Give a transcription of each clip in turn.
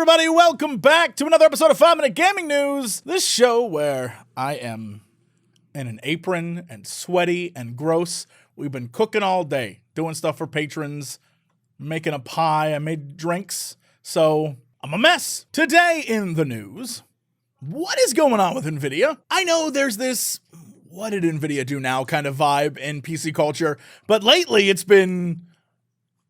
everybody, welcome back to another episode of 5 Minute Gaming News. This show where I am in an apron and sweaty and gross. We've been cooking all day, doing stuff for patrons, making a pie. I made drinks, so I'm a mess. Today in the news, what is going on with Nvidia? I know there's this what did Nvidia do now kind of vibe in PC culture, but lately it's been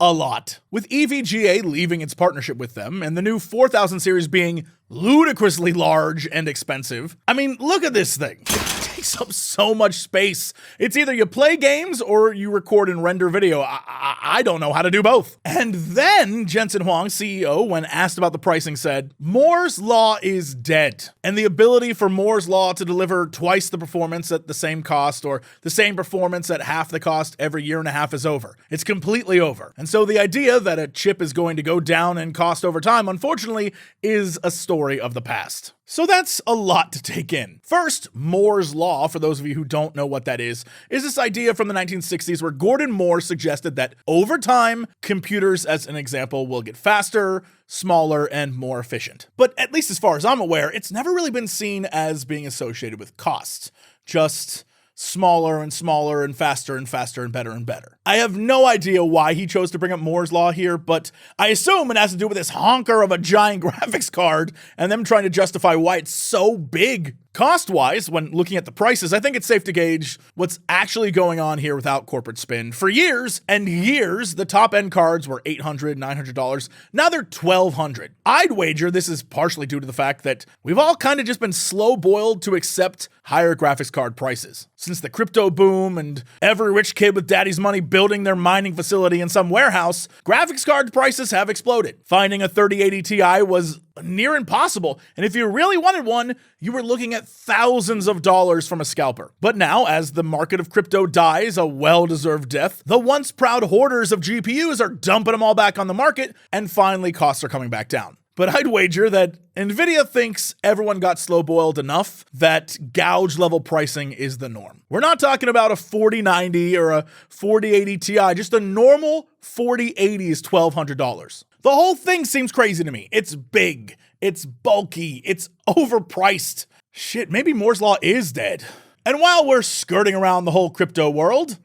a lot. With EVGA leaving its partnership with them and the new 4000 series being ludicrously large and expensive. I mean, look at this thing. It takes up so much space. It's either you play games or you record and render video. I don't know how to do both. And then Jensen Huang, CEO, when asked about the pricing, said, Moore's Law is dead. And the ability for Moore's Law to deliver twice the performance at the same cost or the same performance at half the cost every year and a half is over. It's completely over. And so the idea that a chip is going to go down in cost over time, unfortunately, is a story of the past. So that's a lot to take in. First, Moore's Law, for those of you who don't know what that is this idea from the 1960s where Gordon Moore suggested that over time, computers, as an example, will get faster, smaller, and more efficient. But at least as far as I'm aware, it's never really been seen as being associated with costs. Just smaller and smaller and faster and faster and better. I have no idea why he chose to bring up Moore's Law here, but I assume it has to do with this honker of a giant graphics card and them trying to justify why it's so big. Cost-wise, when looking at the prices, I think it's safe to gauge what's actually going on here without corporate spin. For years and years, the top-end cards were $800, $900. Now they're $1,200. I'd wager this is partially due to the fact that we've all kind of just been slow-boiled to accept higher graphics card prices. Since the crypto boom and every rich kid with daddy's money building their mining facility in some warehouse, graphics card prices have exploded. Finding a 3080 Ti was near impossible, and if you really wanted one, you were looking at thousands of dollars from a scalper. But now, as the market of crypto dies a well-deserved death, the once proud hoarders of GPUs are dumping them all back on the market, and finally costs are coming back down. But I'd wager that Nvidia thinks everyone got slow-boiled enough that gouge-level pricing is the norm. We're not talking about a 4090 or a 4080 Ti, just a normal 4080 is $1,200. The whole thing seems crazy to me. It's big, it's bulky, it's overpriced. Shit, maybe Moore's Law is dead. And while we're skirting around the whole crypto world,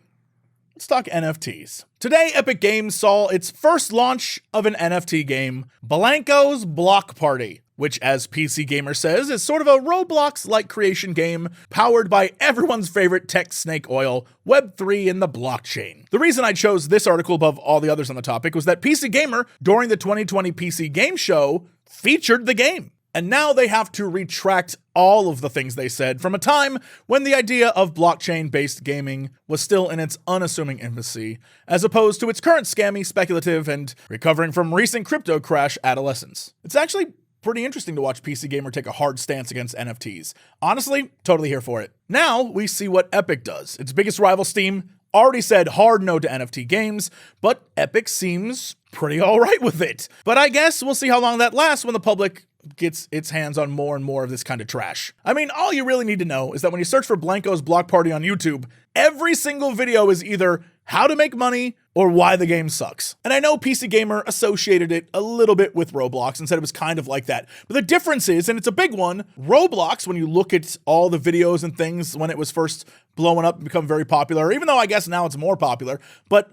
let's talk NFTs. Today, Epic Games saw its first launch of an NFT game, Blanco's Block Party, which, as PC Gamer says, is sort of a Roblox-like creation game powered by everyone's favorite tech snake oil, Web3 and the blockchain. The reason I chose this article above all the others on the topic was that PC Gamer, during the 2020 PC Game Show, featured the game. And now they have to retract all of the things they said from a time when the idea of blockchain-based gaming was still in its unassuming infancy, as opposed to its current scammy, speculative, and recovering from recent crypto crash adolescence. It's actually pretty interesting to watch PC Gamer take a hard stance against NFTs. Honestly, totally here for it. Now we see what Epic does. Its biggest rival, Steam, already said hard no to NFT games, but Epic seems pretty alright with it. But I guess we'll see how long that lasts when the public gets its hands on more and more of this kind of trash. I mean, all you really need to know is that when you search for Blanco's Block Party on YouTube, every single video is either how to make money or why the game sucks. And I know PC Gamer associated it a little bit with Roblox and said it was kind of like that. But the difference is, and it's a big one, Roblox, when you look at all the videos and things when it was first blowing up and become very popular, even though I guess now it's more popular, but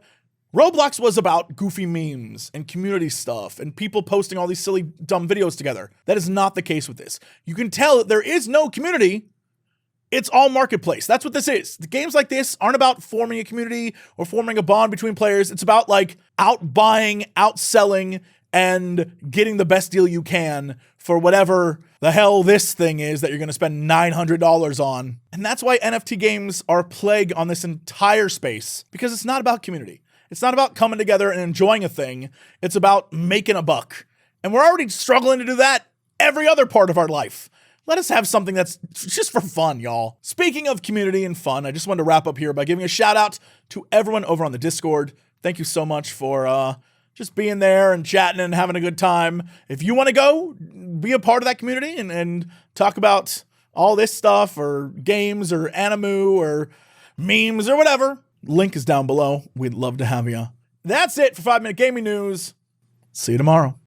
Roblox was about goofy memes and community stuff and people posting all these silly, dumb videos together. That is not the case with this. You can tell that there is no community. It's all marketplace. That's what this is. The games like this aren't about forming a community or forming a bond between players. It's about like outbuying, outselling, and getting the best deal you can for whatever the hell this thing is that you're going to spend $900 on. And that's why NFT games are a plague on this entire space, because it's not about community. It's not about coming together and enjoying a thing. It's about making a buck. And we're already struggling to do that every other part of our life. Let us have something that's just for fun, y'all. Speaking of community and fun, I just wanted to wrap up here by giving a shout out to everyone over on the Discord. Thank you so much for just being there and chatting and having a good time. If you want to go, be a part of that community and talk about all this stuff or games or anime or memes or whatever, link is down below. We'd love to have you. That's it for 5 Minute Gaming News. See you tomorrow.